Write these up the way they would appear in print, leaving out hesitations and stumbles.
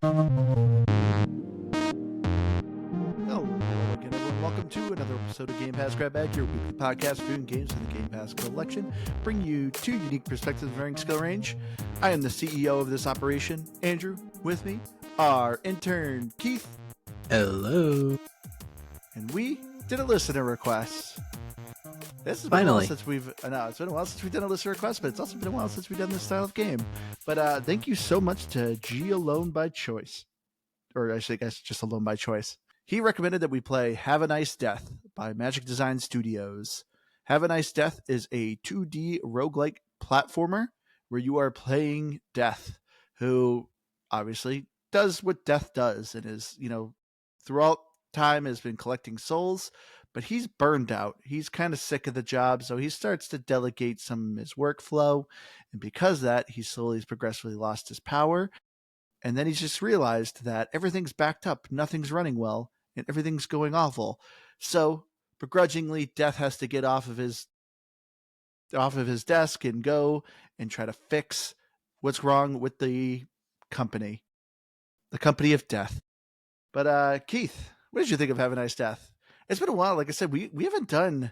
Hello again, everyone. Welcome to another episode of Game Pass Grab Bag, your weekly podcast reviewing games in the Game Pass collection, bringing you two unique perspectives of varying skill range. I am the CEO of this operation, Andrew. With me, our intern, Keith. Hello. And we did a listener request. This has been a while Finally. since it's been a while since we've done a listener request, but it's also been a while since we've done this style of game. But thank you so much to G Alone by Choice. Or I guess just Alone by Choice. He recommended that we play Have a Nice Death by Magic Design Studios. Have a Nice Death is a 2D roguelike platformer where you are playing Death, who obviously does what Death does and is, throughout time has been collecting souls, but he's burned out. He's kind of sick of the job, so he starts to delegate some of his workflow, and because of that, he slowly has progressively lost his power. And then he's just realized that everything's backed up, nothing's running well, and everything's going awful. So begrudgingly, Death has to get off of his desk and go and try to fix what's wrong with the company of Death. But Keith, what did you think of Have a Nice Death? It's been a while. Like I said, we haven't done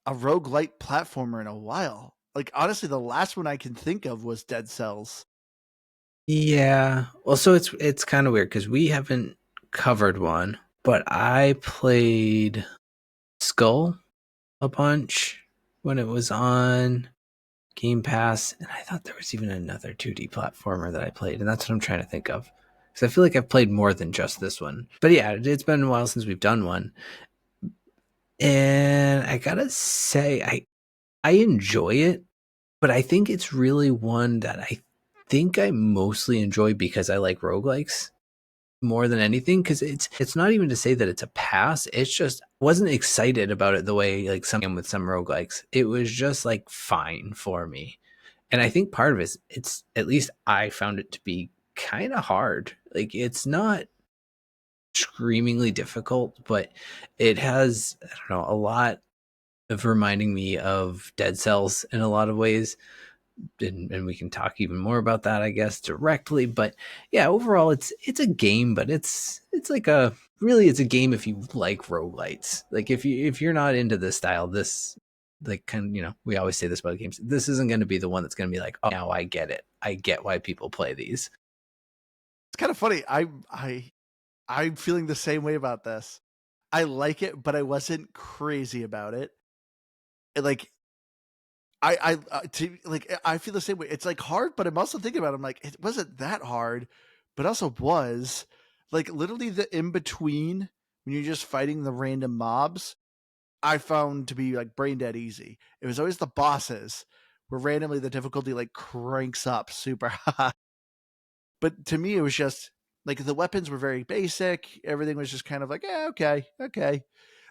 a roguelite platformer in a while. Like honestly, the last one I can think of was Dead Cells. Yeah. Well, so it's kind of weird because we haven't covered one, but I played Skull a bunch when it was on Game Pass, and I thought there was even another 2D platformer that I played, and that's what I'm trying to think of. Because I feel like I've played more than just this one. But yeah, it's been a while since we've done one. And I gotta say, I enjoy it, but I think it's really one that I think I mostly enjoy because I like roguelikes more than anything. Because it's not even to say that it's a pass. It's just wasn't excited about it the way like some with some roguelikes. It was just like fine for me. And I think part of it's at least I found it to be kind of hard. Like it's not screamingly difficult, but it has, I don't know, a lot of reminding me of Dead Cells in a lot of ways. And we can talk even more about that, I guess, directly. But yeah, overall, it's a game, but it's like it's a game if you like roguelites. Like if you're not into this style, this like kind of, we always say this about games. This isn't going to be the one that's going to be like, oh, now I get it. I get why people play these. It's kind of funny. I'm feeling the same way about this. I like it, but I wasn't crazy about it. Like I feel the same way. It's like hard, but I'm also thinking about it. I'm like, it wasn't that hard, but also was like literally the in between when you're just fighting the random mobs. I found to be like brain dead easy. It was always the bosses where randomly the difficulty like cranks up super high. But to me, it was just like the weapons were very basic. Everything was just kind of like, yeah, okay.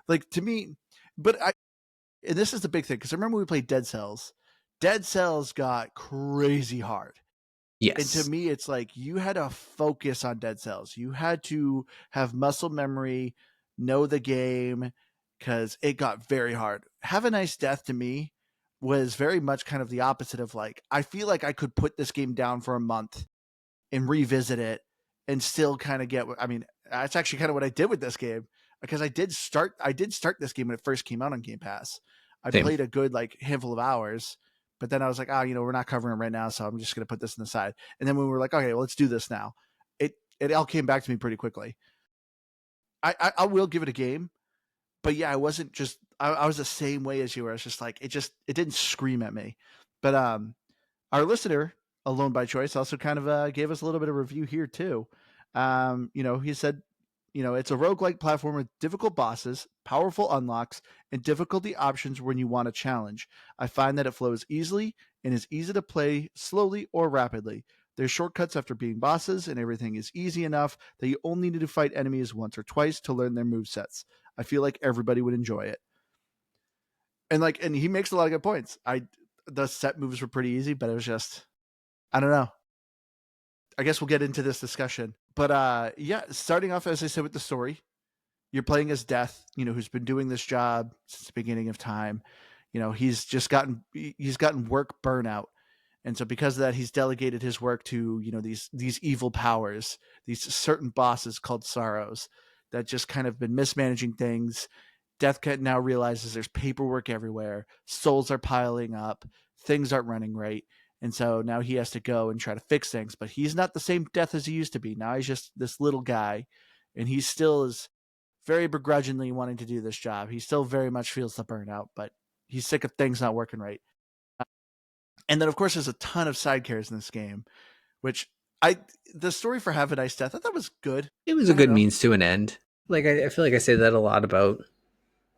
Like to me, and this is the big thing because I remember we played Dead Cells. Dead Cells got crazy hard. And to Yes. me, it's like you had to focus on Dead Cells. You had to have muscle memory, know the game, because it got very hard. Have a Nice Death to me was very much kind of the opposite of like, I feel like I could put this game down for a month and revisit it and still kind of get what I mean. That's actually kind of what I did with this game because I did start this game when it first came out on Game Pass. I Same. played a good like handful of hours, but then I was like, oh, we're not covering it right now, so I'm just gonna put this on the side. And then when we were like, okay, well, let's do this now, it all came back to me pretty quickly. I will give it a game, but yeah, I wasn't just I was the same way as you were. It's just like it didn't scream at me. But our listener, Alone by Choice, also kind of gave us a little bit of review here too. He said, it's a roguelike platform with difficult bosses, powerful unlocks, and difficulty options when you want a challenge. I find that it flows easily and is easy to play slowly or rapidly. There's shortcuts after beating bosses, and everything is easy enough that you only need to fight enemies once or twice to learn their movesets. I feel like everybody would enjoy it. And he makes a lot of good points. The set moves were pretty easy, but it was just I don't know. I guess we'll get into this discussion. But yeah, starting off as I said with the story, you're playing as Death, who's been doing this job since the beginning of time. He's gotten work burnout, And so because of that, he's delegated his work to, these evil powers, these certain bosses called sorrows that just kind of been mismanaging things. Deathcat now realizes there's paperwork everywhere, souls are piling up, things aren't running right. And so now he has to go and try to fix things, but he's not the same Death as he used to be. Now he's just this little guy, and he still is very begrudgingly wanting to do this job. He still very much feels the burnout, but he's sick of things not working right. And then, of course, there's a ton of side characters in this game, which I the story for Have a Nice Death I thought was good. It was a I don't good know. means to an end. Like I feel like I say that a lot about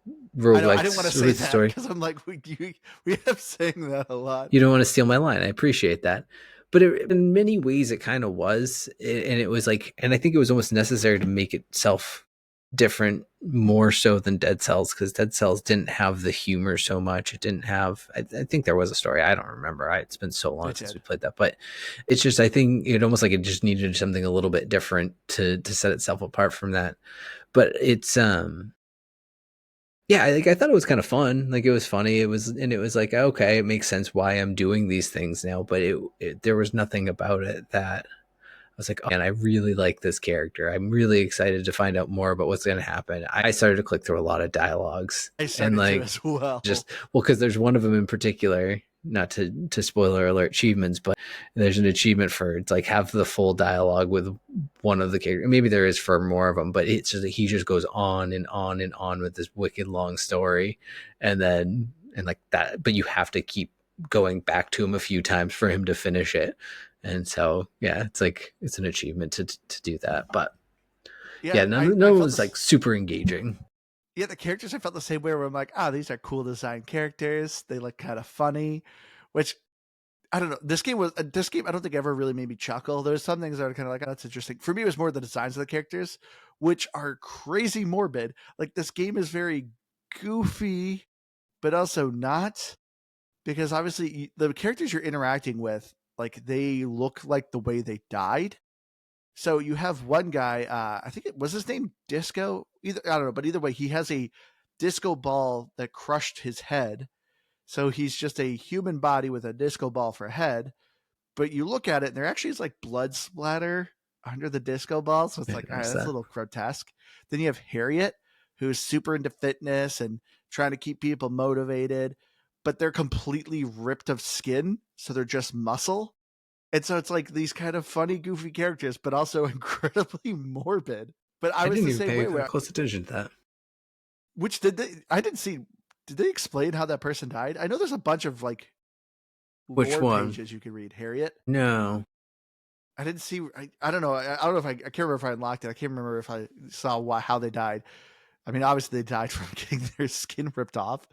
I know I didn't want to roguelikes say with the that story. because I'm like we have saying that a lot. You don't want to steal my line. I appreciate that. But in many ways, it kind of was. And it was like, and I think it was almost necessary to make itself different more so than Dead Cells, because Dead Cells didn't have the humor so much. It didn't have, I think there was a story. I don't remember. It's been so long It since we did. played that. But it's just, I think it almost like it just needed something a little bit different to set itself apart from that. But it's, yeah, I thought it was kind of fun. Like it was funny. It was like, okay, it makes sense why I'm doing these things now. But there was nothing about it that I was like, oh man, I really like this character. I'm really excited to find out more about what's going to happen. I started to click through a lot of dialogues I and started to like as well. just, well, because there's one of them in particular, not to spoiler alert achievements, but there's an achievement for it's like have the full dialogue with one of the characters. Maybe there is for more of them, but it's just he just goes on and on and on with this wicked long story, and like that. But you have to keep going back to him a few times for him to finish it. And so yeah, it's like it's an achievement to do that. But Yeah, yeah, I none felt was this. like super engaging. Yeah, the characters I felt the same way. Where I'm like, these are cool design characters. They look kind of funny, which I don't know. This game. I don't think ever really made me chuckle. There's some things that are kind of like, that's interesting. For me, it was more the designs of the characters, which are crazy morbid. Like this game is very goofy, but also not, because obviously the characters you're interacting with, like they look like the way they died. So you have one guy, I think it was his name Disco. Either I don't know, but either way, he has a disco ball that crushed his head. So he's just a human body with a disco ball for a head. But you look at it, and there actually is like blood splatter under the disco ball. So I it's like, all right, noticed that's a that. little grotesque. Then you have Harriet, who's super into fitness and trying to keep people motivated, but they're completely ripped of skin. So they're just muscle. And so it's like these kind of funny, goofy characters, but also incredibly morbid. But I I was didn't the even same pay way. close attention to that. Which did they? I didn't see. Did they explain how that person died? I know there's a bunch of like Which lore one? pages you can read. Harriet. No. I didn't see. I don't know. I don't know if I can't remember if I unlocked it. I can't remember if I saw how they died. I mean, obviously they died from getting their skin ripped off.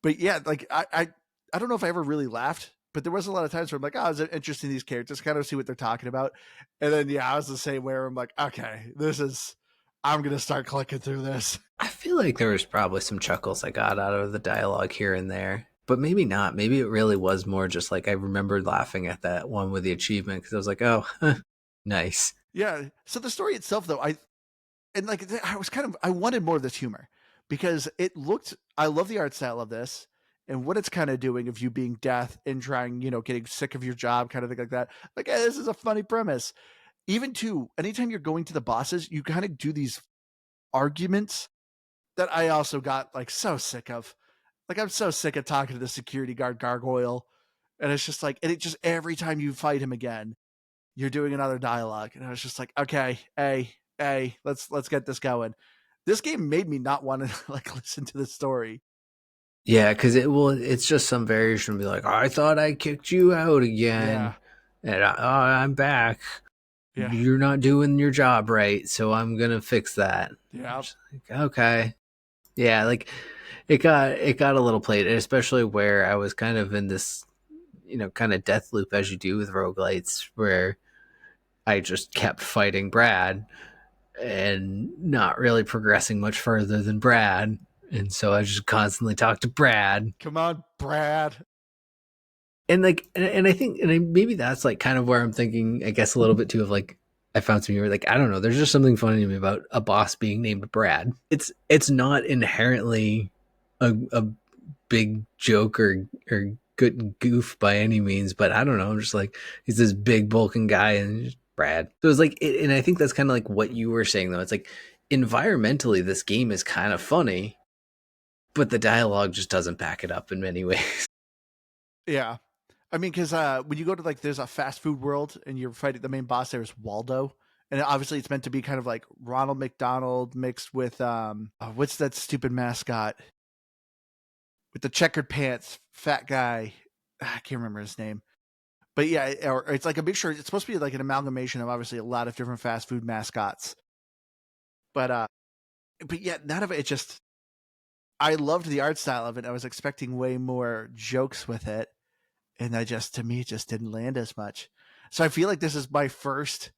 But yeah, like I don't know if I ever really laughed. But there was a lot of times where I'm like, it's interesting, these characters, kind of see what they're talking about. And then yeah, I was the same way where I'm like, okay, I'm gonna start clicking through this. I feel like there was probably some chuckles I got out of the dialogue here and there, but maybe not. Maybe it really was more just like I remembered laughing at that one with the achievement because I was like, oh, nice. Yeah. So the story itself, though, and like I wanted more of this humor, because it looked. I love the art style of this and what it's kind of doing of you being death and trying, getting sick of your job, kind of thing like that. Like, hey, this is a funny premise. Even too, anytime you're going to the bosses, you kind of do these arguments that I also got like so sick of. Like, I'm so sick of talking to the security guard gargoyle, and it's just like, and it just every time you fight him again, you're doing another dialogue, and I was just like, okay, hey, let's get this going. This game made me not want to like listen to the story. Yeah, because it's just some variation of be like, I thought I kicked you out again, Yeah, and I'm back. yeah, You're not doing your job right, so I'm gonna fix that. I'm yeah. just like, okay, yeah, like it got a little played, especially where I was kind of in this kind of death loop as you do with roguelites, where I just kept fighting Brad and not really progressing much further than Brad. And so I just constantly talked to Brad. Come on, Brad. And like, and I think, and maybe that's like kind of where I'm thinking, I guess, a little bit too of like, I found some humor. Like, I don't know, there's just something funny to me about a boss being named Brad. It's not inherently a big joke or good goof by any means, but I don't know. I'm just like, he's this big bulking guy and just Brad. So it's like, and I think that's kind of like what you were saying though. It's like environmentally, this game is kind of funny, but the dialogue just doesn't back it up in many ways. Yeah. I mean, because when you go to like, there's a fast food world and you're fighting the main boss, there's Waldo. And obviously it's meant to be kind of like Ronald McDonald mixed with, what's that stupid mascot with the checkered pants, fat guy? I can't remember his name. But yeah, or it's like a mixture. It's supposed to be like an amalgamation of obviously a lot of different fast food mascots. But but yeah, none of it. It just I loved the art style of it. I was expecting way more jokes with it, and to me, it just didn't land as much. So I feel like this is my first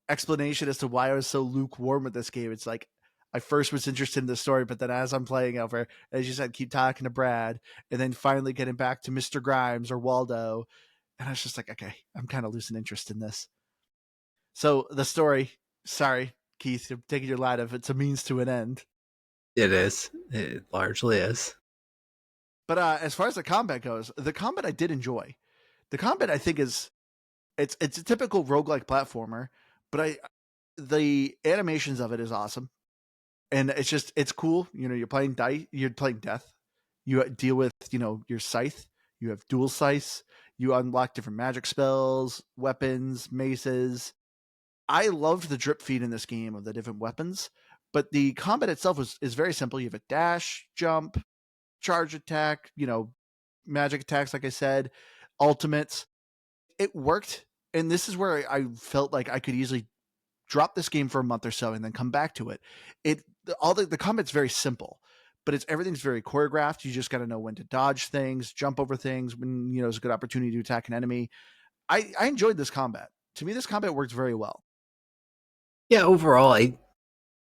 explanation as to why I was so lukewarm with this game. It's like I first was interested in the story, but then as I'm playing over, as you said, keep talking to Brad, and then finally getting back to Mr. Grimes or Waldo, and I was just like, okay, I'm kind of losing interest in this. So the story, sorry, Keith, you're taking your light of it's a means to an end. It is. It largely is. But as far as the combat goes, the combat I did enjoy. The combat I think is it's a typical roguelike platformer, but I the animations of it is awesome. And it's cool. You know, you're playing death. You deal with, your scythe. You have dual scythes. You unlock different magic spells, weapons, maces. I loved the drip feed in this game of the different weapons, but the combat itself is very simple. You have a dash, jump, charge attack, magic attacks, like I said, ultimates. It worked, and this is where I felt like I could easily drop this game for a month or so and then come back to it. It all the combat's very simple, but everything's very choreographed. You just got to know when to dodge things, jump over things when it's a good opportunity to attack an enemy. I enjoyed this combat. To me, this combat works very well. Yeah, overall,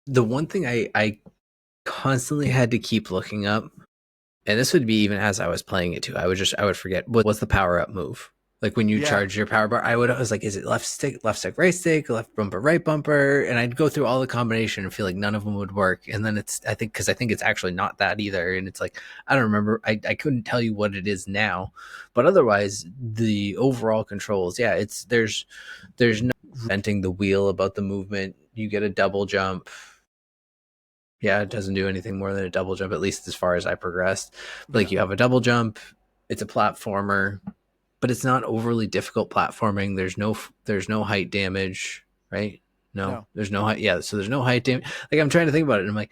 the one thing I constantly had to keep looking up, and this would be even as I was playing it too. I would forget what's the power up move. Like when you Yeah, charge your power bar, I was like, is it left stick, right stick, left bumper, right bumper? And I'd go through all the combination and feel like none of them would work. And then I think it's actually not that either. And it's like, I don't remember. I couldn't tell you what it is now, but otherwise the overall controls, yeah, there's no venting the wheel about the movement. You get a double jump. Yeah, it doesn't do anything more than a double jump, at least as far as I progressed. Like yeah, you have a double jump, it's a platformer, but it's not overly difficult platforming. There's no height damage, right? No, no, there's no height. Yeah, so there's no height damage. Like I'm trying to think about it, and I'm like,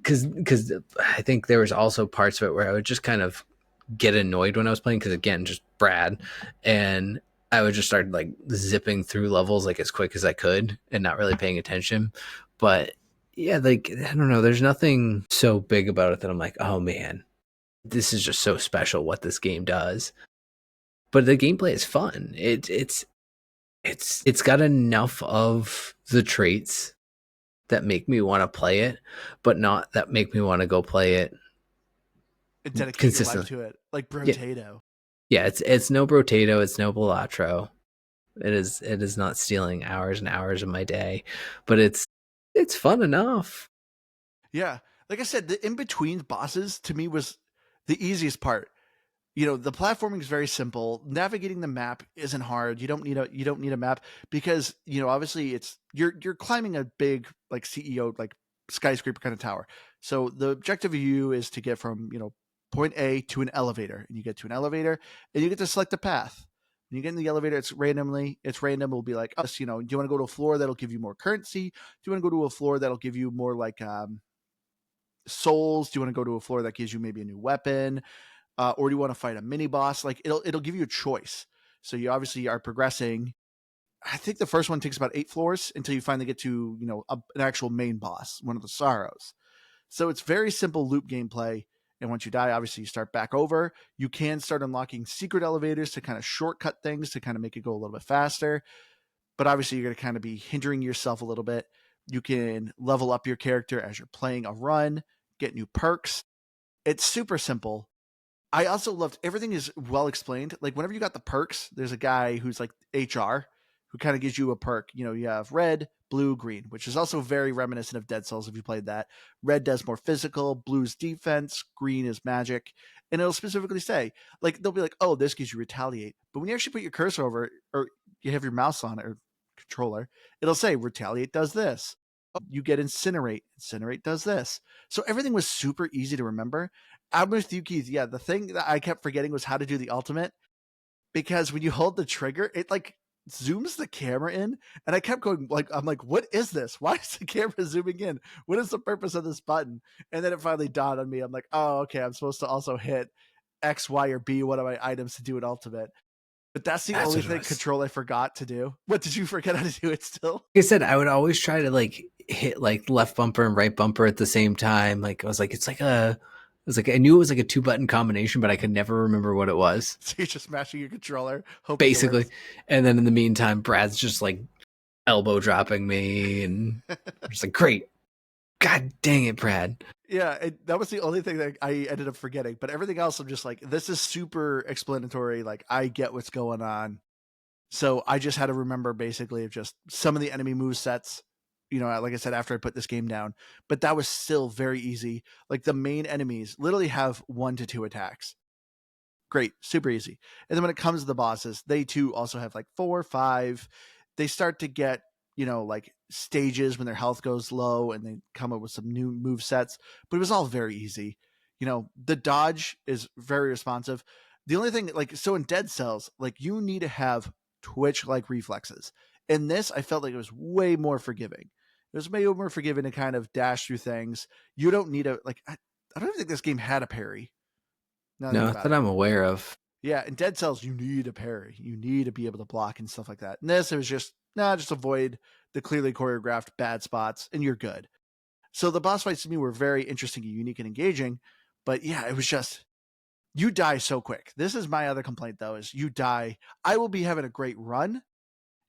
because I think there was also parts of it where I would just kind of get annoyed when I was playing because again, just Brad, and I would just start like zipping through levels like as quick as I could and not really paying attention. But yeah, like I don't know, there's nothing so big about it that I'm like, oh man, this is just so special what this game does. But the gameplay is fun. It's got enough of the traits that make me want to play it, but not that make me want to go play it and dedicate your life consistently. to it, like Yeah, Brotato. yeah. It's no Brotato, it's no Balatro. It is not stealing hours and hours of my day, but it's fun enough. Yeah, like I said, the in between bosses to me was the easiest part. The platforming is very simple. Navigating the map isn't hard. You don't need a map because obviously you're climbing a big like CEO like skyscraper kind of tower. So the objective of you is to get from point A to an elevator, and you get to an elevator and you get to select a path. When you get in the elevator, it's random. It'll be like, do you want to go to a floor that'll give you more currency? Do you want to go to a floor that'll give you more like souls? Do you want to go to a floor that gives you maybe a new weapon? Or do you want to fight a mini boss? Like it'll give you a choice. So you obviously are progressing. I think the first one takes about 8 floors until you finally get to an actual main boss, one of the sorrows. So it's very simple loop gameplay. And once you die, obviously you start back over. You can start unlocking secret elevators to kind of shortcut things to kind of make it go a little bit faster. But obviously you're going to kind of be hindering yourself a little bit. You can level up your character as you're playing a run, get new perks. It's super simple. I also loved everything is well explained. Like whenever you got the perks, there's a guy who's like HR who kind of gives you a perk. You have red, blue, green, which is also very reminiscent of Dead Cells if you played that. Red does more physical, blue's defense, green is magic. And it'll specifically say, like, they'll be like, oh, this gives you retaliate. But when you actually put your cursor over it, or you have your mouse on it or controller, it'll say retaliate does this. You get incinerate. Incinerate does this. So everything was super easy to remember. I'm with you, Keith. Yeah, the thing that I kept forgetting was how to do the ultimate, because when you hold the trigger, it like zooms the camera in, and I kept going like, I'm like, what is this? Why is the camera zooming in? What is the purpose of this button? And then it finally dawned on me. I'm like, oh, okay, I'm supposed to also hit X, Y, or B, one of my items to do an ultimate. But that's the That's only what it thing was. control I forgot to do. What, did you forget how to do it still? Like I said, I would always try to like hit like left bumper and right bumper at the same time. Like I was like, I knew it was like a 2 button combination, but I could never remember what it was. So you're just mashing your controller, hoping it Basically. works. And then in the meantime, Brad's just like elbow dropping me and I'm just like, great. God dang it, Brad. Yeah, that was the only thing that I ended up forgetting. But everything else, I'm just like, this is super explanatory. Like, I get what's going on. So I just had to remember basically of just some of the enemy move sets, like I said, after I put this game down. But that was still very easy. Like, the main enemies literally have 1 to 2 attacks. Great, super easy. And then when it comes to the bosses, they too also have like 4, 5. They start to get, like stages when their health goes low, and they come up with some new move sets. But it was all very easy. The dodge is very responsive. The only thing, like, so in Dead Cells, like, you need to have Twitch like reflexes. In this, I felt like it was way more forgiving. It was way more forgiving to kind of dash through things. You don't need a, like, I don't even think this game had a parry. Now that I think No, about that it. I'm aware of. Yeah, in Dead Cells, you need a parry. You need to be able to block and stuff like that. In this, it was just, just avoid the clearly choreographed bad spots, and you're good. So the boss fights to me were very interesting and unique and engaging. But yeah, it was just, you die so quick. This is my other complaint, though, is you die. I will be having a great run.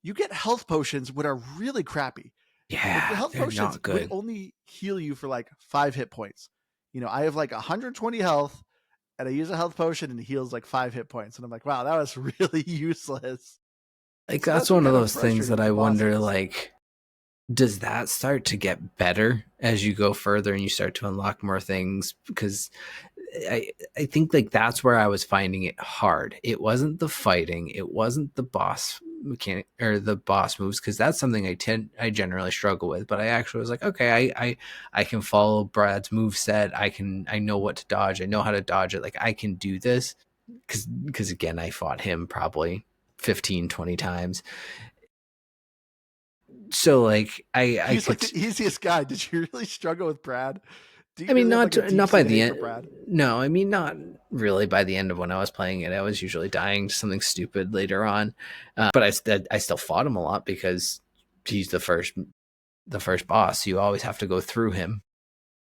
You get health potions, which are really crappy. Like, the Yeah, health they're potions not would good. only heal you for like 5 hit points. I have like 120 health, and I use a health potion and it heals like 5 hit points. And I'm like, wow, that was really useless. Like So that's that's what one of kind of those things frustrated that with I the wonder bosses. like does that start to get better as you go further and you start to unlock more things? Because I think like that's where I was finding it hard. It wasn't the fighting, it wasn't the boss mechanic or the boss moves, because that's something I generally struggle with. But I actually was like, okay, I can follow Brad's move set. I know what to dodge. I know how to dodge it. Like I can do this because again, I fought him probably 15, 20 times. So like I He's like could the easiest guy. Did you really struggle with Brad? Do you I mean, really have like a deep not by seated the hate for end. Brad? No, I mean not really. By the end of when I was playing it, I was usually dying to something stupid later on. But I still fought him a lot because he's the first boss. You always have to go through him.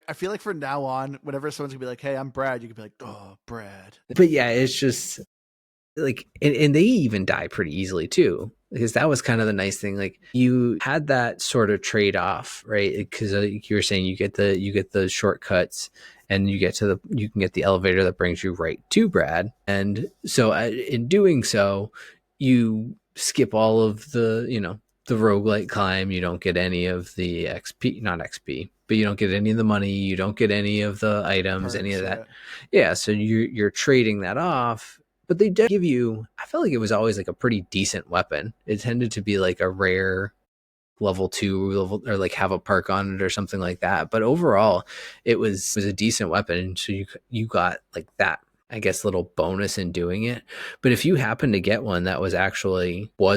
I feel like from now on, whenever someone's gonna be like, "Hey, I'm Brad," you can be like, "Oh, Brad." But yeah, it's just like and they even die pretty easily too, because that was kind of the nice thing. Like you had that sort of trade off, right? Because you were saying you get the shortcuts and you can get the elevator that brings you right to Brad. And so in doing so, you skip all of the the roguelike climb. You don't get any of the XP, not XP, but you don't get any of the money. You don't get any of the The items, any perks, of that. yeah. Yeah, so you're trading that off, but they did give you, I felt like it was always like a pretty decent weapon. It tended to be like a rare level 2 level, or like have a perk on it or something like that. But overall it was a decent weapon. So you got like that, I guess, little bonus in doing it. But if you happen to get one that was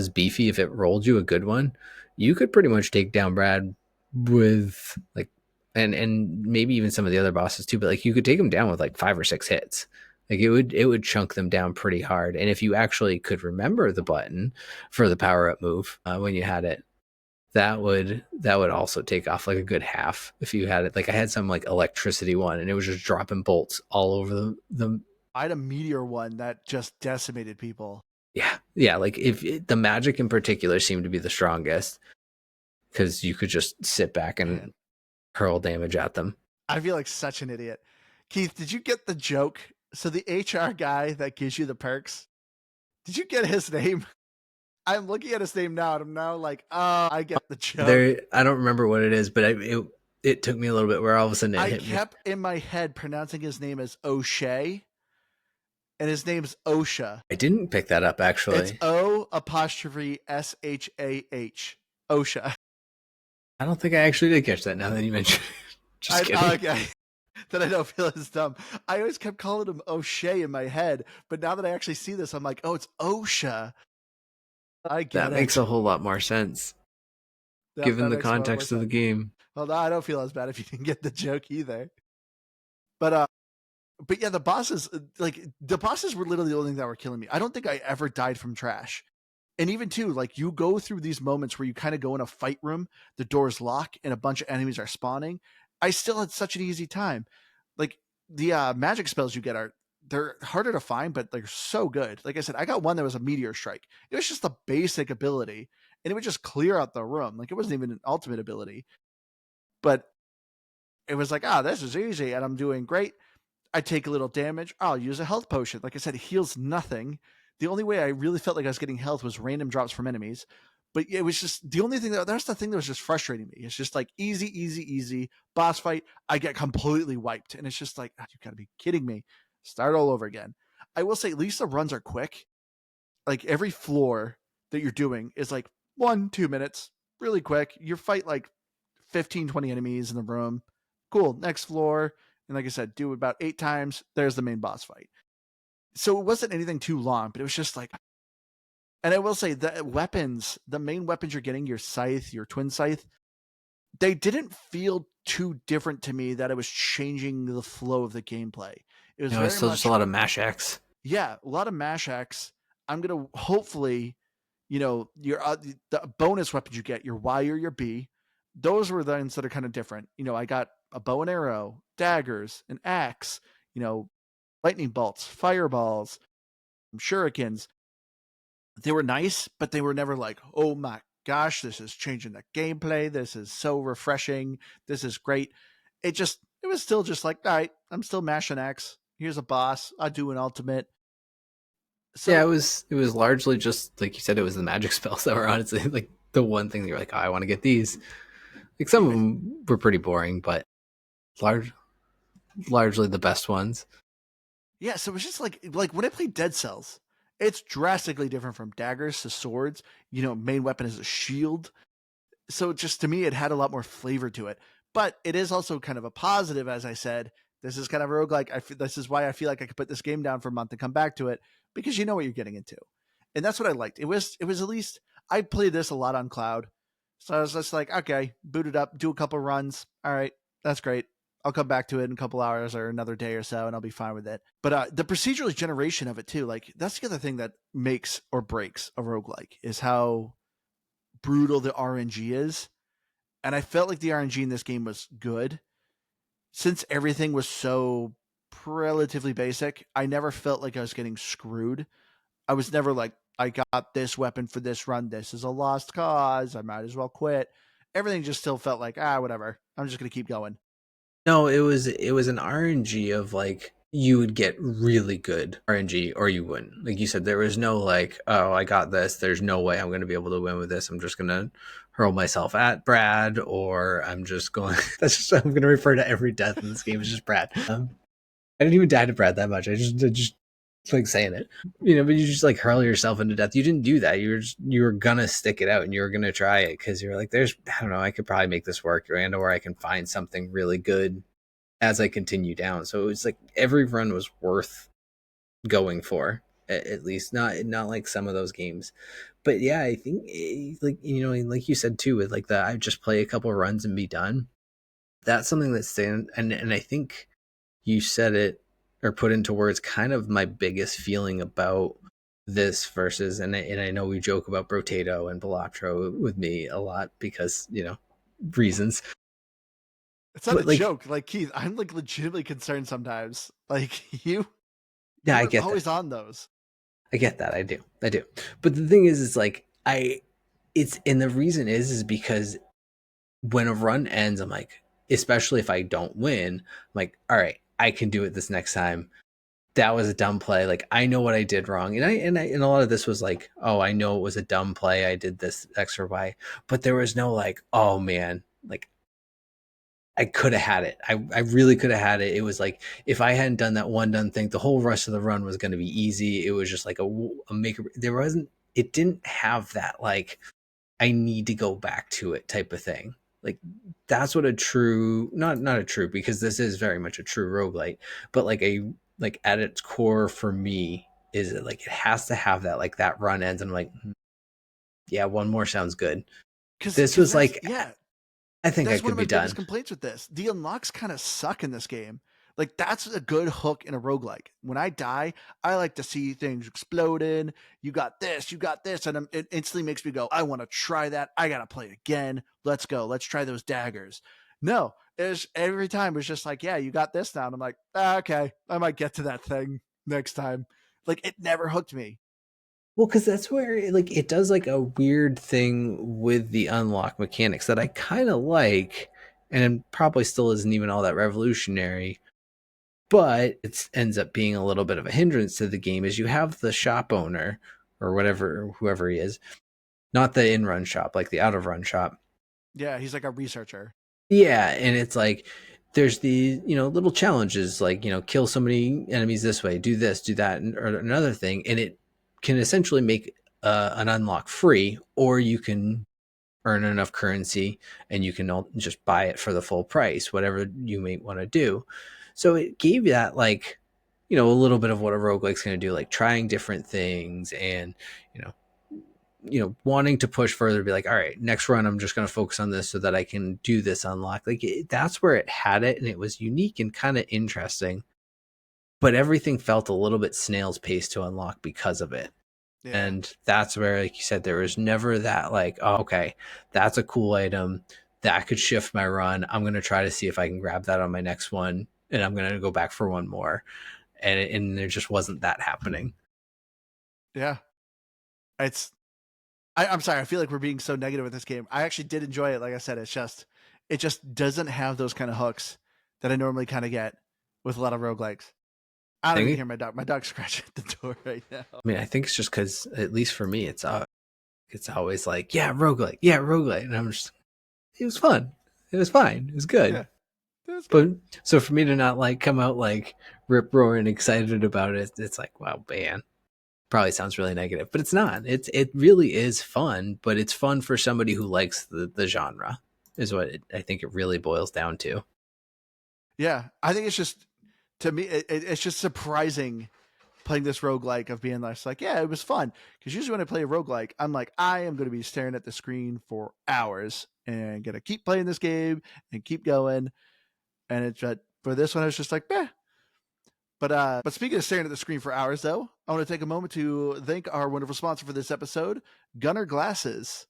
beefy, if it rolled you a good one, you could pretty much take down Brad with like and maybe even some of the other bosses too, but like you could take them down with like 5 or 6 hits. Like it would chunk them down pretty hard. And if you actually could remember the button for the power up move when you had it, that would also take off like a good half if you had it. Like I had some like electricity one, and it was just dropping bolts all over the I had a meteor one that just decimated people. yeah. Like if the magic in particular seemed to be the strongest because you could just sit back and Man, hurl damage at them. I feel like such an idiot. Keith, did you get the joke? So the HR guy that gives you the perks, did you get his name? I'm looking at his name now, and I'm now like, oh, I get the joke. There, I don't remember what it is, but it took me a little bit where all of a sudden it I hit me. kept in my head pronouncing his name as O'Shea, and his name's Osha. I didn't pick that up It's actually. O apostrophe SHAH. Osha. I don't think I actually did catch that now that you mentioned it. Just kidding. Okay. That I don't feel as dumb. I always kept calling him O'Shea in my head, but now that I actually see this, I'm like, oh, it's Osha. I That get makes it. a whole lot more sense Yep, given that the makes a lot more context of the sense. game. Well, no, I don't feel as bad if you didn't get the joke either. But yeah, the bosses were literally the only thing that were killing me. I don't think I ever died from trash. And even too, like you go through these moments where you kind of go in a fight room, the doors lock, and a bunch of enemies are spawning. I still had such an easy time. Like the magic spells you get they're harder to find, but they're so good. Like I said, I got one that was a meteor strike. It was just a basic ability, and it would just clear out the room. Like it wasn't even an ultimate ability, but it was like, this is easy, and I'm doing great. I take a little damage. I'll use a health potion. Like I said, it heals nothing. The only way I really felt like I was getting health was random drops from enemies. But it was just the only thing that's the thing that was just frustrating me. It's just like easy, easy, easy. Boss fight, I get completely wiped. And it's just like, you gotta be kidding me. Start all over again. I will say at least the runs are quick. Like every floor that you're doing is like 1-2 minutes, really quick. You fight like 15, 20 enemies in the room. Cool. Next floor. And like I said, do about 8 times. There's the main boss fight. So it wasn't anything too long, but it was just like, and I will say the weapons, the main weapons you're getting, your scythe, your twin scythe, they didn't feel too different to me that it was changing the flow of the gameplay. It was It's very still just a much, lot of mash X. yeah, a lot of mash X. I'm going to hopefully, your the bonus weapons you get, your Y or your B, those were the ones that are kind of different. I got a bow and arrow, daggers, an axe, lightning bolts, fireballs, shurikens. They were nice, but they were never like, oh my gosh, this is changing the gameplay. This is so refreshing. This is great. It was still just like, all right, I'm still mashing X. Here's a boss. I do an ultimate. Yeah, So it was largely just like you said. It was the magic spells that were honestly like the one thing that you're like, oh, I want to get these. Like some of yeah, them were pretty boring, but large, largely the best ones. yeah. So it was just like when I played Dead Cells, it's drastically different from daggers to swords. Main weapon is a shield. So just to me, it had a lot more flavor to it. But it is also kind of a positive, as I said. This is kind of a roguelike. This is why I feel like I could put this game down for a month and come back to it because you know what you're getting into, and that's what I liked. It was at least I played this a lot on cloud, so I was just like, okay, boot it up, do a couple runs. All right, that's great. I'll come back to it in a couple hours or another day or so, and I'll be fine with it. But the procedural generation of it too, like that's the other thing that makes or breaks a roguelike is how brutal the RNG is. And I felt like the RNG in this game was good. Since everything was so relatively basic, I never felt like I was getting screwed. I was never like, I got this weapon for this run. This is a lost cause. I might as well quit. Everything just still felt like, whatever. I'm just going to keep going. No, it was an RNG of like you would get really good RNG or you wouldn't. Like you said, there was no like, oh, I got this. There's no way I'm going to be able to win with this. I'm just going to hurl myself at Brad, or I'm just going. That's just I'm going to refer to every death in this game as just Brad. I didn't even die to Brad that much. I just like saying it, but you just like hurl yourself into death. You didn't do that. You were gonna stick it out and you were gonna try it because you're like, I don't know, I could probably make this work, or I can find something really good as I continue down. So it was like every run was worth going for, at least not like some of those games. But yeah, I think like like you said too, with like the I just play a couple runs and be done. That's something that's staying, and I think you said it or put into words kind of my biggest feeling about this versus and I know we joke about Brotato and Balatro with me a lot because reasons, It's not a but like joke. Like, Keith, I'm like legitimately concerned sometimes. Like, yeah, you I were get that. always on those. I get that. I do. But the thing is, it's like it's and the reason is because when a run ends, I'm like, especially if I don't win, I'm like, all right, I can do it this next time. that was a dumb play. Like I know what I did wrong, and a lot of this was like, oh, I know it was a dumb play. I did this X or Y, but there was no like, oh man, like I could have had it. I really could have had it. It was like if I hadn't done that one done thing, the whole rest of the run was going to be easy. It was just like a make. There wasn't. It didn't have that like I need to go back to it type of thing. Like that's what a true not a true because this is very much a true roguelite, but like at its core for me is it like it has to have that like that run ends and I'm like yeah, one more sounds good. This Because was that's, like yeah, I think I that's one could of my be biggest done. complaints with this. The unlocks kind of suck in this game. Like that's a good hook in a roguelike. When I die, I like to see things exploding. You got this, and it instantly makes me go, I want to try that. I gotta play again. Let's go. Let's try those daggers. No, it's every time it's just like, yeah, you got this now. And I'm like, okay, I might get to that thing next time. Like it never hooked me. Well, because that's where like it does like a weird thing with the unlock mechanics that I kind of like, and probably still isn't even all that revolutionary. But it ends up being a little bit of a hindrance to the game. Is you have the shop owner or whatever, whoever he is, not the in-run shop, like the out-of-run shop. Yeah, he's like a researcher. Yeah, and it's like there's the little challenges like kill so many enemies this way, do this, do that, or another thing, and it can essentially make an unlock free, or you can earn enough currency and you can just buy it for the full price, whatever you may want to do. So it gave you that like a little bit of what a roguelike's going to do, like trying different things and you know wanting to push further, be like, all right, next run I'm just going to focus on this so that I can do this unlock. Like that's where it had it, and it was unique and kind of interesting, but everything felt a little bit snail's pace to unlock because of it. Yeah. And that's where, like you said, there was never that like, oh, okay, that's a cool item that could shift my run. I'm going to try to see if I can grab that on my next one, and I'm going to go back for one more. And there just wasn't that happening. Yeah. It's I'm sorry. I feel like we're being so negative with this game. I actually did enjoy it. Like I said, it just doesn't have those kind of hooks that I normally kind of get with a lot of roguelikes. I I don't even think, hear my dog. My dog's scratching at the door right now. I mean, I think it's just because, at least for me, it's always like, yeah, roguelite, and I'm just, it was fun, it was fine, it was good. Yeah, that's But good. so for me to not like come out like rip roaring excited about it, it's like, wow, man, probably sounds really negative, but it's not. It really is fun, but it's fun for somebody who likes the genre, is what I think it really boils down to. Yeah, I think it's just to me, it's just surprising playing this roguelike of being like, yeah, it was fun. Because usually when I play a roguelike, I'm like, I am going to be staring at the screen for hours and going to keep playing this game and keep going. And it's for this one, I was just like, meh. But speaking of staring at the screen for hours, though, I want to take a moment to thank our wonderful sponsor for this episode, Gunner Glasses.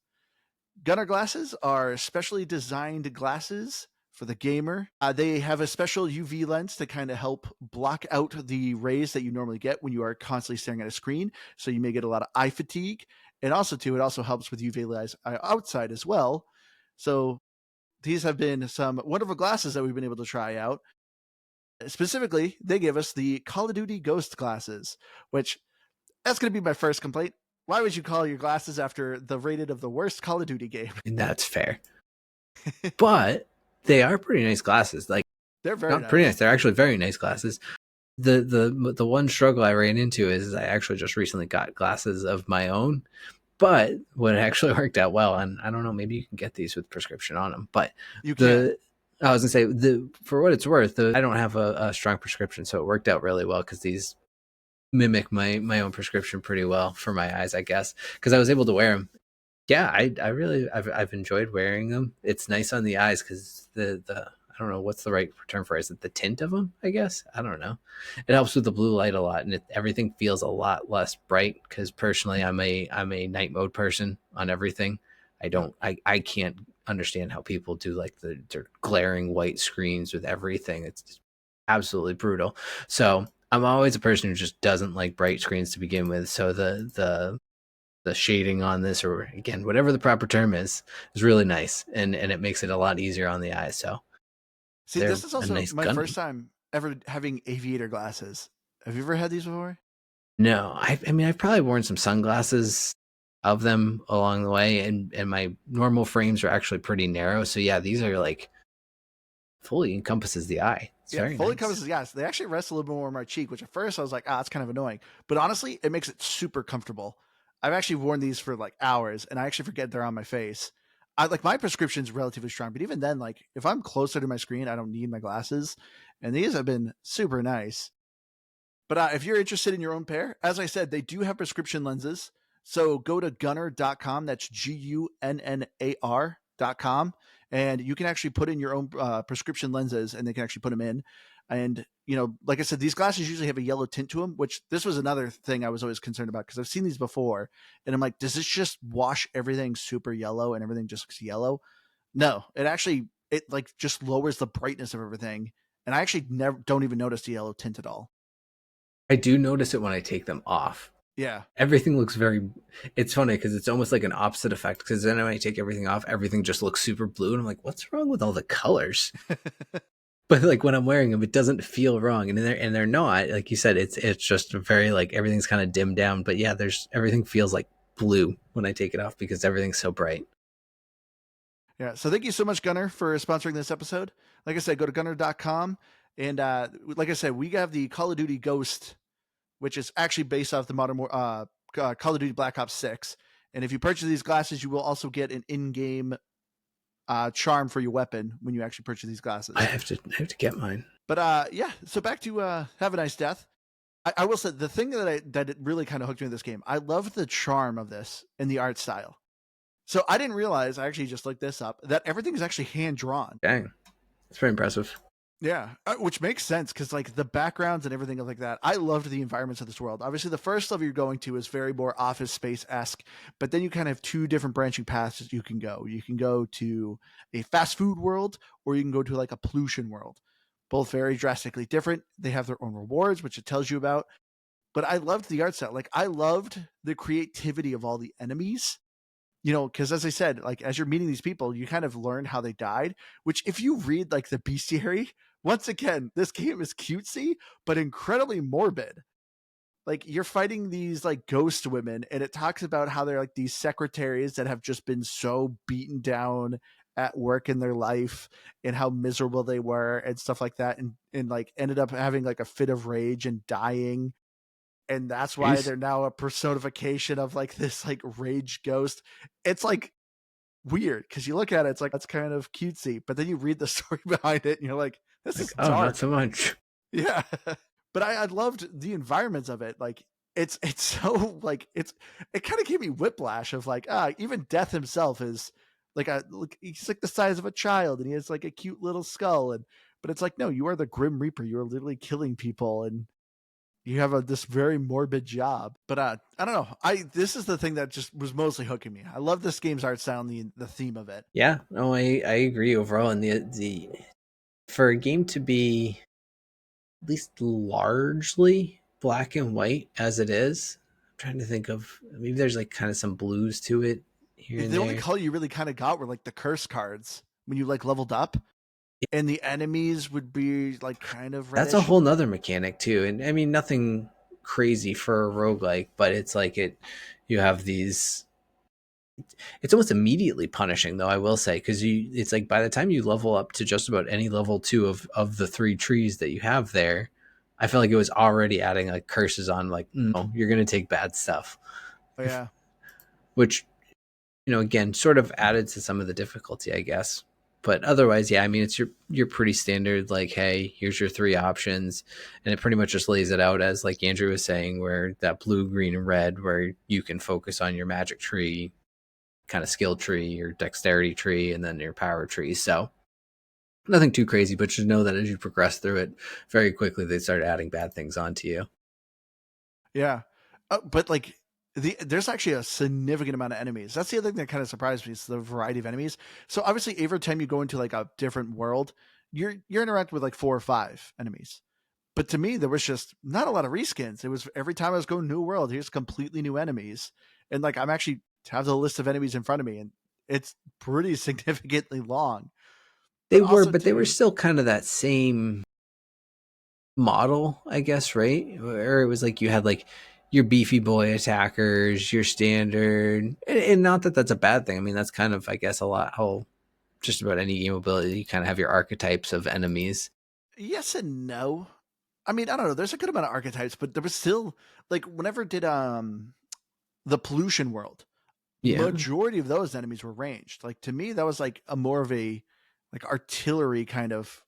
Gunner Glasses are specially designed glasses for the gamer. They have a special UV lens to kind of help block out the rays that you normally get when you are constantly staring at a screen. So you may get a lot of eye fatigue. And also, too, it also helps with UV light outside as well. So these have been some wonderful glasses that we've been able to try out. Specifically, they give us the Call of Duty Ghost glasses, which that's going to be my first complaint. Why would you call your glasses after the rated of the worst Call of Duty game? And that's fair, but they are pretty nice glasses. Like They're very not pretty nice, nice. they're actually very nice glasses. The one struggle I ran into is I actually just recently got glasses of my own, but what actually worked out well, and I don't know, maybe you can get these with prescription on them, but You can. the I was gonna say the for what it's worth, I don't have a strong prescription, so it worked out really well because these mimic my own prescription pretty well for my eyes, I guess, because I was able to wear them. Yeah, I really I've enjoyed wearing them. It's nice on the eyes because the I don't know what's the right term for it. Is it the tint of them? I guess I don't know. It helps with the blue light a lot, and everything feels a lot less bright. Because personally, I'm a night mode person on everything. Yep. I can't understand how people do like their glaring white screens with everything. It's just absolutely brutal. So I'm always a person who just doesn't like bright screens to begin with. So the shading on this, or again whatever the proper term is really nice, and it makes it a lot easier on the eyes, so See, they're this is a also nice my first gunny. time ever having aviator glasses. Have you ever had these before? No, I mean, I've probably worn some sunglasses of them along the way, and my normal frames are actually pretty narrow. So yeah, these are like fully encompasses the eye. It's Yeah, very fully nice. covers the eyes. They actually rest a little bit more on my cheek, which at first I was like, ah, it's kind of annoying. But honestly, it makes it super comfortable. I've actually worn these for like hours, and I actually forget they're on my face. I like my prescription's relatively strong, but even then, like if I'm closer to my screen, I don't need my glasses. And these have been super nice. But if you're interested in your own pair, as I said, they do have prescription lenses. So go to gunnar.com. That's GUNNAR.com. And you can actually put in your own prescription lenses and they can actually put them in. And, you know, like I said, these glasses usually have a yellow tint to them, which this was another thing I was always concerned about because I've seen these before. And I'm like, does this just wash everything super yellow and everything just looks yellow? No, it actually, it like just lowers the brightness of everything. And I actually never don't even notice the yellow tint at all. I do notice it when I take them off. Yeah. Everything looks very. It's funny because it's almost like an opposite effect. Because then when I take everything off, everything just looks super blue, and I'm like, "What's wrong with all the colors?" But like when I'm wearing them, it doesn't feel wrong, and they're not. Like you said, it's just very like everything's kind of dimmed down. But yeah, there's everything feels like blue when I take it off because everything's so bright. Yeah. So thank you so much, Gunner, for sponsoring this episode. Like I said, go to gunner.com. And like I said, we have the Call of Duty Ghost, which is actually based off the Call of Duty Black Ops 6. And if you purchase these glasses, you will also get an in game charm for your weapon when you actually purchase these I glasses. have to get mine. But yeah, so back to Have a Nice Death. I will say the thing that it really kind of hooked me in this game, I love the charm of this and the art style. So I didn't realize, I actually just looked this up, that everything is actually hand drawn. Dang, it's very impressive. Yeah, which makes sense because like the backgrounds and everything like that. I loved the environments of this world. Obviously, the first level you're going to is very more Office Space esque, but then you kind of have two different branching paths that you can go. You can go to a fast food world, or you can go to like a pollution world. Both very drastically different. They have their own rewards, which it tells you about. But I loved the art style. Like I loved the creativity of all the enemies, you know, because as I said, like as you're meeting these people, you kind of learn how they died. Which, if you read like the bestiary, once again, this game is cutesy but incredibly morbid. Like you're fighting these like ghost women, and it talks about how they're like these secretaries that have just been so beaten down at work in their life and how miserable they were and stuff like that, and like ended up having like a fit of rage and dying, and that's why Jeez. they're now a personification of like this like rage ghost. It's like weird because you look at it, it's like that's kind of cutesy, but then you read the story behind it and you're like, this Like, is oh, not dark. so much. Yeah. But I loved the environments of it. Like it's so like it kind of gave me whiplash of like, even death himself is like he's like the size of a child and he has like a cute little skull, and but it's like, no, you are the Grim Reaper, you are literally killing people, and you have this very morbid job. But I don't know. I This is the thing that just was mostly hooking me. I love this game's art style and the theme of it. Yeah, no, I agree overall. And the for a game to be at least largely black and white as it is, I'm trying to think of maybe there's like kind of some blues to it here and The only there. color you really kind of got were like the curse cards when you like leveled up, and the enemies would be like kind of That's a reddish. whole nother mechanic too. And I mean nothing crazy for a roguelike, but it's like it you have these it's almost immediately punishing though, I will say, because you it's like by the time you level up to just about any level two of the three trees that you have there, I feel like it was already adding like curses on like, no, you're gonna take bad stuff. Oh, yeah. Which, again, sort of added to some of the difficulty, I guess. But otherwise, yeah, I mean it's your pretty standard, like, hey, here's your three options. And it pretty much just lays it out as like Andrew was saying, where that blue, green, and red, where you can focus on your magic tree, kind of skill tree, your dexterity tree, and then your power tree. So nothing too crazy, but just know that as you progress through it, very quickly they start adding bad things onto you. Yeah. But like there's actually a significant amount of enemies. That's the other thing that kind of surprised me, is the variety of enemies. So obviously every time you go into like a different world, you're interacting with like 4 or 5 enemies. But to me, there was just not a lot of reskins. It was every time I was going to a new world, here's completely new enemies. And like I'm actually have the list of enemies in front of me, and it's pretty significantly long. They But were, also but they were too, still kind of that same. model, I guess, right? Or it was like you had like your beefy boy attackers, your standard, and not that that's a bad thing. I mean, that's kind of, I guess, a lot how just about any game ability you kind of have your archetypes of enemies. Yes and no. I mean, I don't know. There's a good amount of archetypes, but there was still like whenever did the pollution world, Yeah, majority of those enemies were ranged. Like to me, that was like a more of a like artillery kind of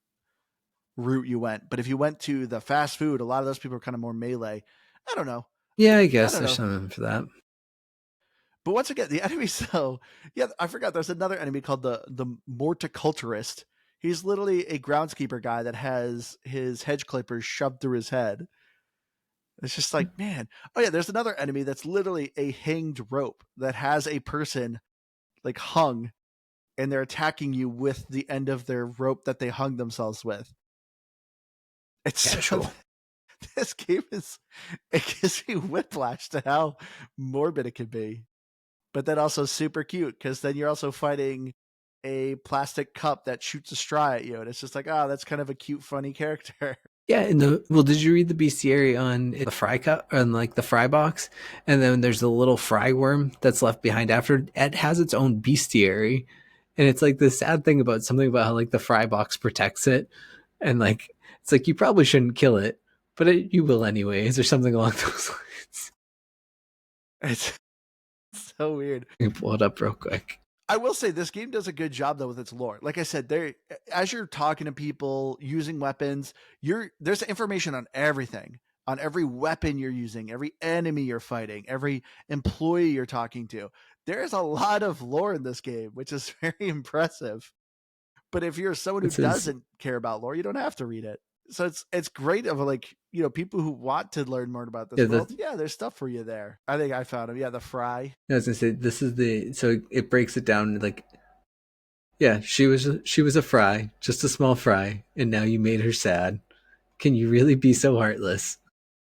route you went. But if you went to the fast food, a lot of those people are kind of more melee. I don't know. yeah, I I guess don't there's know. something for that. But once again, the enemy. So yeah, I forgot. There's another enemy called the Morticulturist. He's literally a groundskeeper guy that has his hedge clippers shoved through his head. It's just like, man. Oh yeah, there's another enemy that's literally a hanged rope that has a person like hung, and they're attacking you with the end of their rope that they hung themselves with. It's Casual. this game is it gives me whiplash to how morbid it can be, but then also super cute because then you're also fighting a plastic cup that shoots a straw at you, and it's just like, oh, that's kind of a cute, funny character. Yeah, in the well, did you read the bestiary on the fry cup on like the fry box? And then there's the little fry worm that's left behind after it has its own bestiary. And it's like the sad thing about something about how like the fry box protects it. And like it's like you probably shouldn't kill it, but you will anyways, or something along those lines. It's so weird. Let me pull it up real quick. I will say this game does a good job though with its lore. Like I said, there as you're talking to people using weapons, there's information on everything, on every weapon you're using, every enemy you're fighting, every employee you're talking to. There's a lot of lore in this game, which is very impressive. But if you're someone who It says doesn't care about lore, you don't have to read it. So it's great of like, people who want to learn more about yeah, this world. Yeah, there's stuff for you there. I think I found them. Yeah, the fry. I was gonna say this is the so it breaks it down like yeah, she was a fry, just a small fry, and now you made her sad. Can you really be so heartless?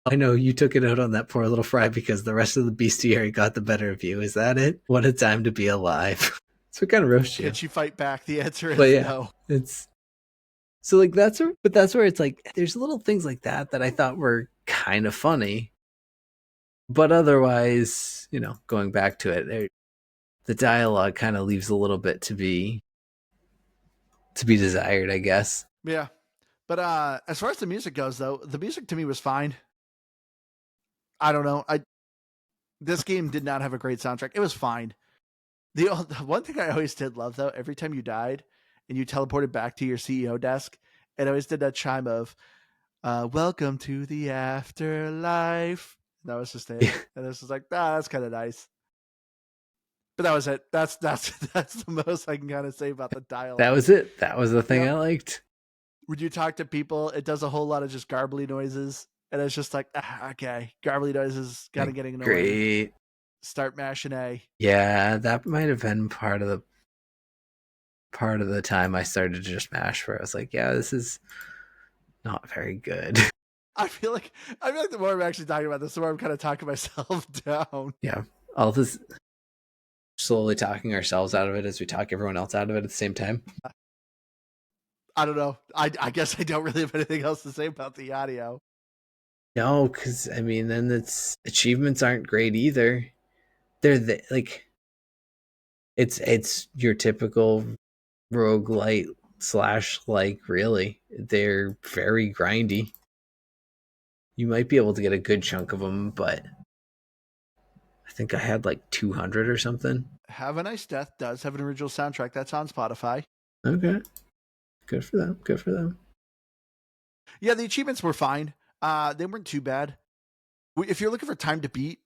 I know you took it out on that poor little fry because the rest of the bestiary got the better of you. Is that it? What a time to be alive. So it kind of roasts Can you. she fight back? The answer But is yeah, no. it's so like that's where it's like there's little things like that that I thought were kind of funny, but otherwise, going back to it, the dialogue kind of leaves a little bit to be desired, I guess. Yeah. But as far as the music goes, though, the music to me was fine. I don't know. This game did not have a great soundtrack. It was fine. The one thing I always did love though, every time you died and you teleported back to your CEO desk, it always did that chime of "Welcome to the afterlife." That was just it, and this was like, that's kind of nice. But that was it. That's the most I can kind of say about the That dialogue. was it. That was the thing Yep. I liked. When you talk to people, it does a whole lot of just garbly noises, and it's just like, okay, garbly noises, kind of Like, getting annoying. great. Start mashing A. Yeah, that might have been part of the time I started to just mash where I was like, yeah, this is not very good. I feel like the more I'm actually talking about this, the more I'm kind of talking myself down. Yeah. All this slowly talking ourselves out of it as we talk everyone else out of it at the same time. I don't know. I guess I don't really have anything else to say about the audio. No, because I mean, then it's achievements aren't great either. Like it's your typical roguelite slash like really. They're very grindy. You might be able to get a good chunk of them, but I think I had like 200 or something. Have a Nice Death does have an original soundtrack that's on Spotify. Okay. Good for them. Good for them. Yeah, the achievements were fine. They weren't too bad. If you're looking for time to beat,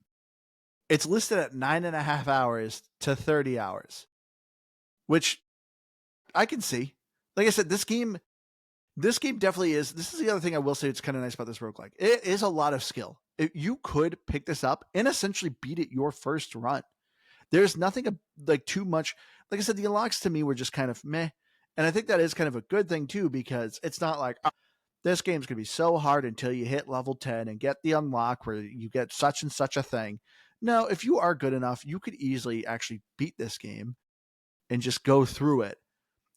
it's listed at 9.5 hours to 30 hours, which I can see. Like I said, this game definitely is. This is the other thing I will say. It's kind of nice about this roguelike. It is a lot of skill. You could pick this up and essentially beat it your first run. There's nothing like too much. Like I said, the unlocks to me were just kind of meh, and I think that is kind of a good thing too because it's not like this game's gonna be so hard until you hit level 10 and get the unlock where you get such and such a thing. No, if you are good enough, you could easily actually beat this game and just go through it.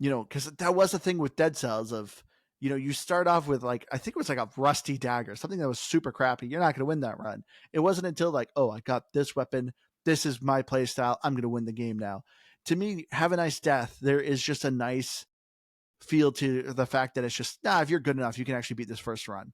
Because that was the thing with Dead Cells of, You start off with like, I think it was like a rusty dagger, something that was super crappy. You're not going to win that run. It wasn't until like, oh, I got this weapon. This is my play style. I'm going to win the game now. To me, Have a Nice Death, there is just a nice feel to the fact that it's just, if you're good enough, you can actually beat this first run.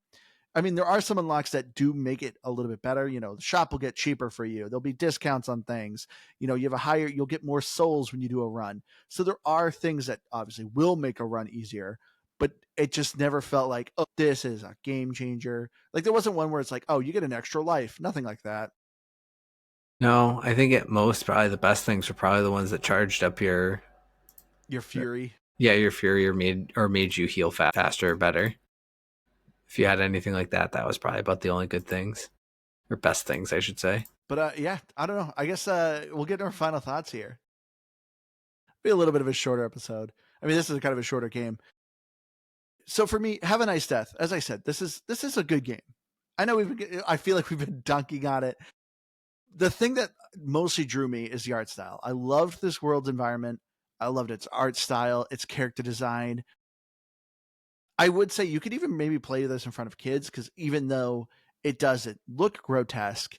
I mean, there are some unlocks that do make it a little bit better. The shop will get cheaper for you. There'll be discounts on things. You'll get more souls when you do a run. So there are things that obviously will make a run easier, but it just never felt like, oh, this is a game changer. Like there wasn't one where it's like, oh, you get an extra life. Nothing like that. No, I think at most probably the best things are probably the ones that charged up Your fury. your fury or made you heal faster or better. If you had anything like that, that was probably about the only good things or best things, I should say. But yeah, I don't know. I guess we'll get to our final thoughts here. Be a little bit of a shorter episode. I mean, this is kind of a shorter game. So for me, Have a Nice Death. As I said, this is a good game. I know I feel like we've been dunking on it. The thing that mostly drew me is the art style. I loved this world's environment. I loved its art style, its character design. I would say you could even maybe play this in front of kids because even though it doesn't look grotesque,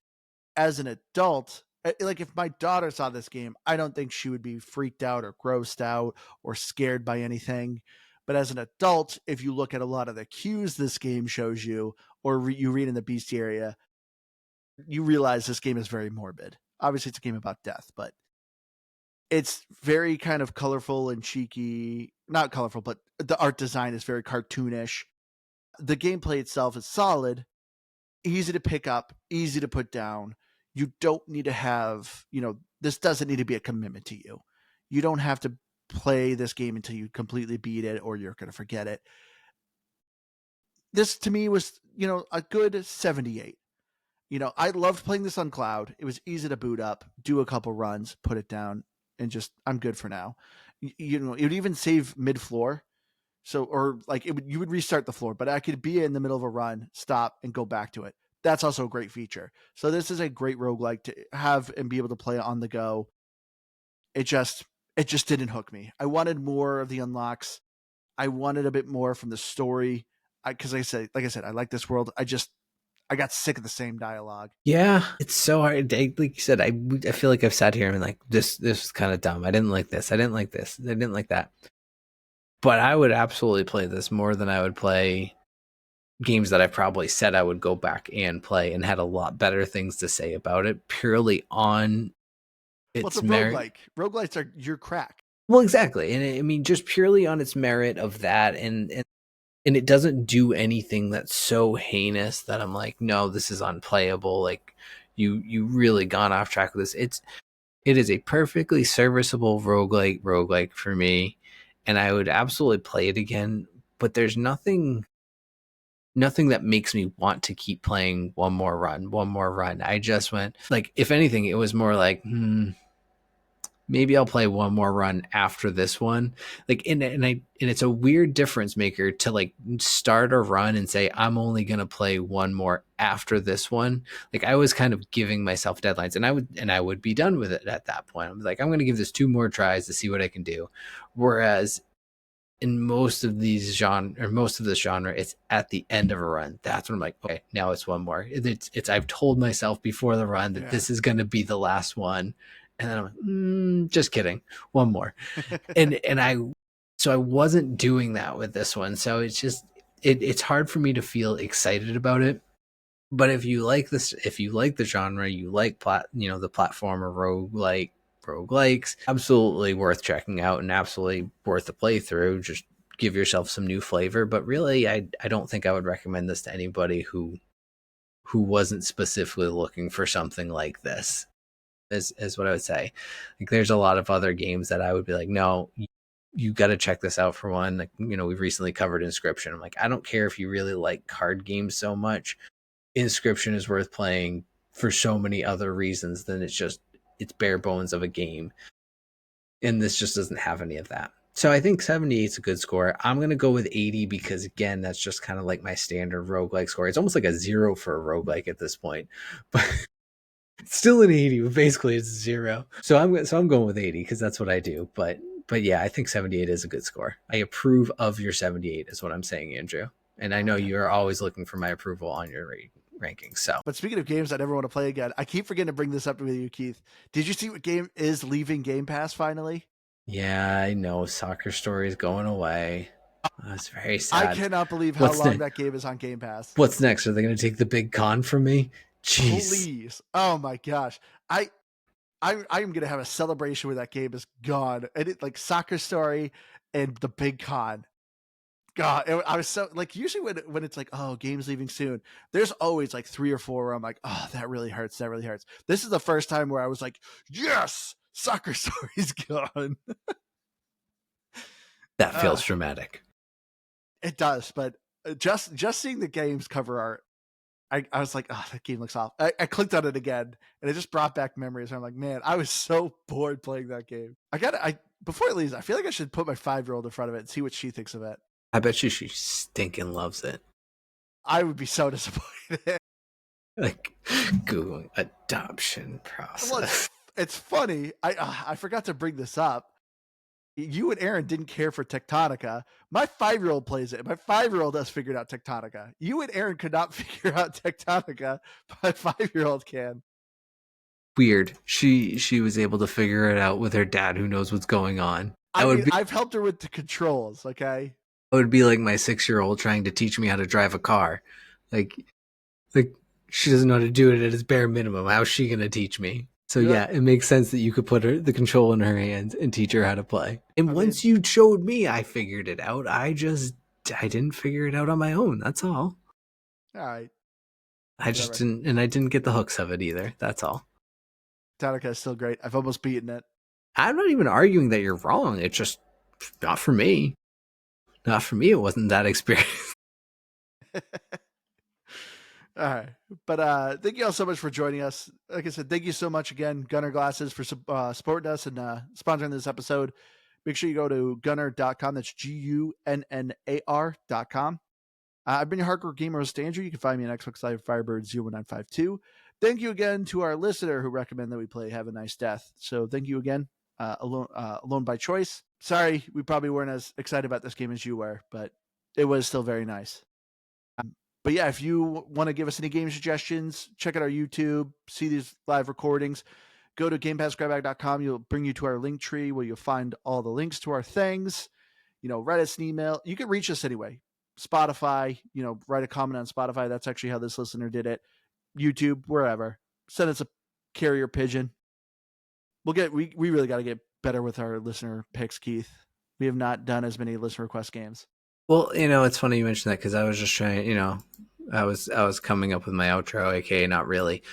as an adult, like if my daughter saw this game, I don't think she would be freaked out or grossed out or scared by anything. But as an adult, if you look at a lot of the cues this game shows you, or you read in the bestiaria, you realize this game is very morbid. Obviously, it's a game about death, but it's very kind of colorful and cheeky. Not colorful, but the art design is very cartoonish. The gameplay itself is solid, easy to pick up, easy to put down. You don't need to have, this doesn't need to be a commitment to you. You don't have to play this game until you completely beat it or you're going to forget it. This to me was, a good 78. I loved playing this on cloud. It was easy to boot up, do a couple runs, put it down, and just, I'm good for now. It would even save mid floor. So, or like you would restart the floor, but I could be in the middle of a run, stop, and go back to it. That's also a great feature. So this is a great roguelike to have and be able to play on the go. It just didn't hook me. I wanted more of the unlocks. I wanted a bit more from the story. Because like I said, I like this world. I got sick of the same dialogue. Yeah, it's so hard. Like you said, I feel like I've sat here and like this was kind of dumb. I didn't like this. I didn't like this. I didn't like that. But I would absolutely play this more than I would play games that I probably said I would go back and play and had a lot better things to say about it purely on What's its a merit. roguelike? Roguelikes are your crack. Well, exactly. And I mean, just purely on its merit of that. And it doesn't do anything that's so heinous that I'm like, no, this is unplayable. Like you really gone off track with this. It is a perfectly serviceable roguelike for me. And I would absolutely play it again, but there's nothing that makes me want to keep playing one more run. I just went like, if anything, it was more like, maybe I'll play one more run after this one. Like, and it's a weird difference maker to like start a run and say, I'm only going to play one more after this one. Like I was kind of giving myself deadlines and I would be done with it at that point. I'm like, I'm going to give this 2 more tries to see what I can do. Whereas in most of this genre, it's at the end of a run. That's when I'm like, okay, now it's one more. It's I've told myself before the run that this is going to be the last one, and then I'm like, just kidding, one more. So I wasn't doing that with this one. So it's just it's hard for me to feel excited about it. But if you like this, if you like the genre, you like the platformer roguelikes, absolutely worth checking out and absolutely worth the playthrough. Just give yourself some new flavor. But really, I don't think I would recommend this to anybody who wasn't specifically looking for something like this. Is what I would say. Like there's a lot of other games that I would be like, no, you got to check this out for one. Like, we've recently covered Inscription. I'm like, I don't care if you really like card games so much. Inscription is worth playing for so many other reasons than it's bare bones of a game. And this just doesn't have any of that. So I think 78 is a good score. I'm going to go with 80 because, again, that's just kind of like my standard roguelike score. It's almost like a 0 for a roguelike at this point. But it's still an 80, but basically it's 0. So I'm going with 80 because that's what I do. But But yeah, I think 78 is a good score. I approve of your 78 is what I'm saying, Andrew. And I know Okay. you're always looking for my approval on your rankings. So But speaking of games I never want to play again, I keep forgetting to bring this up with you, Keith. Did you see what game is leaving Game Pass finally? yeah, I know Soccer Story is going away. That's very I sad. cannot believe how What's long next? that game is on Game Pass. What's next? Are they going to take the big con from me? Jeez. Please. Oh my gosh. I'm gonna have a celebration where that game is gone. And it like Soccer Story and the Big Con. God, I was so like usually when it's like, oh, game's leaving soon, there's always like 3 or 4 where I'm like, oh, that really hurts. That really hurts. This is the first time where I was like, yes, Soccer Story's gone. That Uh, feels dramatic. it does, but just seeing the game's cover art, I was like, oh, that game looks off. I clicked on it again, and it just brought back memories. I'm like, man, I was so bored playing that game. I before it leaves, I feel like I should put my 5-year-old in front of it and see what she thinks of it. I bet you she stinking loves it. I would be so disappointed. Like Googling adoption Well, process. it's funny. I forgot to bring this up. You and Aaron didn't care for Tectonica. My 5-year-old plays it. My 5-year-old has figured out Tectonica. You and Aaron could not figure out Tectonica. My 5-year-old can. Weird. She was able to figure it out with her dad who knows what's going on. I mean, I've helped her with the controls. Okay. That would be like my 6-year-old trying to teach me how to drive a car. Like like she doesn't know how to do it at its bare minimum. How's she gonna teach me? So Yeah. yeah, it makes sense that you could put the control in her hands and teach her how to play. And I once mean, you showed me, I figured it out. I didn't figure it out on my own. That's all. all right. I just Whatever. didn't, and I didn't get the hooks of it either. That's all. Tectonica is still great. I've almost beaten it. I'm not even arguing that you're wrong. It's just not for me. Not for me. It wasn't that experience. All right. But thank you all so much for joining us. Like I said, thank you so much again, Gunner Glasses, for supporting us and sponsoring this episode. Make sure you go to gunner.com. That's GUNNAR.com. I've been your hardcore gamer host, Andrew. You can find me on Xbox Live Firebird01952. Thank you again to our listener who recommended that we play Have a Nice Death. So thank you again, Alone by Choice. Sorry, we probably weren't as excited about this game as you were, but it was still very nice. But yeah, if you want to give us any game suggestions, check out our YouTube, see these live recordings, go to GamePassGrabBag.com. You'll bring you to our link tree where you'll find all the links to our things. Write us an email. You can reach us anyway. Spotify, write a comment on Spotify. That's actually how this listener did it. YouTube, wherever. Send us a carrier pigeon. We really got to get better with our listener picks, Keith. We have not done as many listener request games. Well, it's funny you mentioned that because I was just trying, I was coming up with my outro, aka not really.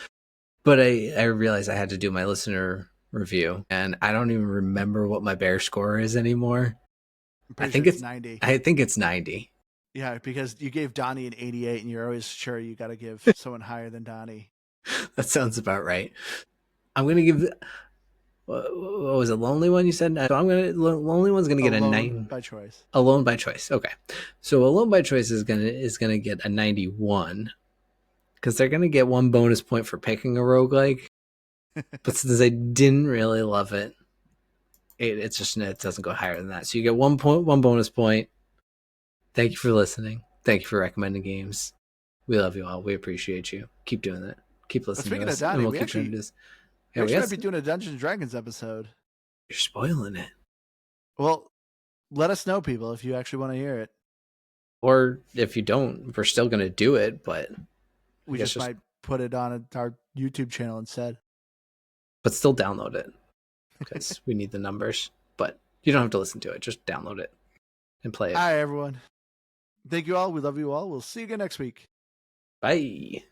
But I realized I had to do my listener review, and I don't even remember what my bear score is anymore. I'm I pretty sure think it's it's 90. I think it's 90. Yeah, because you gave Donnie an 88, and you're always sure you got to give someone higher than Donnie. That sounds about right. I'm gonna give. What was it? Lonely One you said? So Lonely One's gonna get a Alone 9. by choice. Alone by Choice. Okay, so Alone by Choice is gonna get a 91 because they're gonna get 1 bonus point for picking a roguelike. But since I didn't really love it, it doesn't go higher than that. So you get 1 bonus point. Thank you for listening. Thank you for recommending games. We love you all. We appreciate you. Keep doing that. Keep But listening to speaking of us, and Donnie, we'll we keep trying to do actually this. we Yeah, actually might be doing a Dungeons and Dragons episode. You're spoiling it. Well, let us know, people, if you actually want to hear it. Or if you don't, we're still gonna do it, but We just might put it on our YouTube channel instead. but still download it because we need the numbers. But you don't have to listen to it; just download it and play it. Hi, everyone. Thank you all. We love you all. We'll see you again next week. Bye.